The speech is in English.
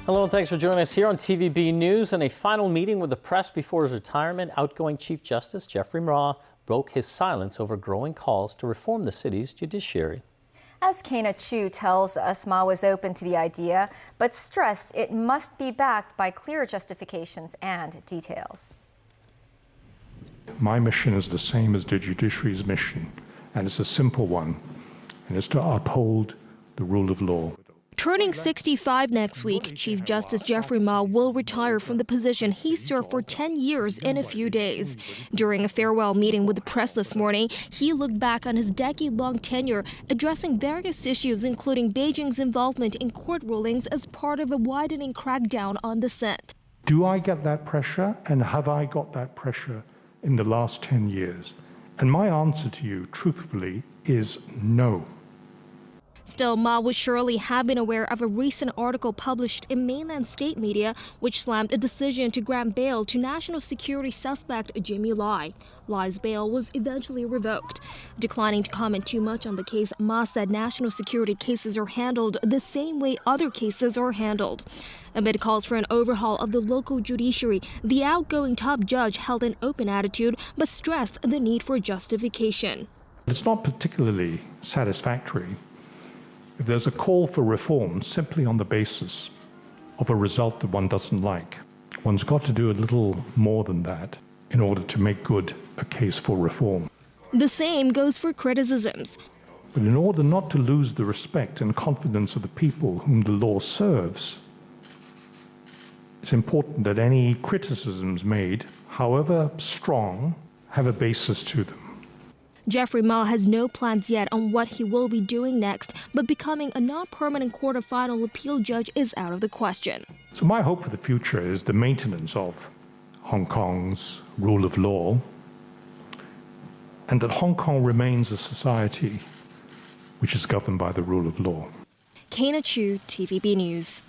Hello and thanks for joining us here on TVB News. In a final meeting with the press before his retirement, outgoing Chief Justice Geoffrey Ma broke his silence over growing calls to reform the city's judiciary. As Keina Chiu tells us, Ma was open to the idea, but stressed it must be backed by clear justifications and details. My mission is the same as the judiciary's mission, and it's a simple one, and it's to uphold the rule of law. Turning 65 next week, Chief Justice Geoffrey Ma will retire from the position he served for 10 years in a few days. During a farewell meeting with the press this morning, he looked back on his decade-long tenure, addressing various issues including Beijing's involvement in court rulings as part of a widening crackdown on dissent. Do I get that pressure, and have I got that pressure in the last 10 years? And my answer to you, truthfully, is no. Still, Ma would surely have been aware of a recent article published in mainland state media which slammed a decision to grant bail to national security suspect Jimmy Lai. Lai's bail was eventually revoked. Declining to comment too much on the case, Ma said national security cases are handled the same way other cases are handled. Amid calls for an overhaul of the local judiciary, the outgoing top judge held an open attitude but stressed the need for justification. It's not particularly satisfactory if there's a call for reform simply on the basis of a result that one doesn't like. One's got to do a little more than that in order to make good a case for reform. The same goes for criticisms. But in order not to lose the respect and confidence of the people whom the law serves, it's important that any criticisms made, however strong, have a basis to them. Geoffrey Ma has no plans yet on what he will be doing next, but becoming a non-permanent Court of Final Appeal judge is out of the question. So my hope for the future is the maintenance of Hong Kong's rule of law, and that Hong Kong remains a society which is governed by the rule of law. Keina Chiu, TVB News.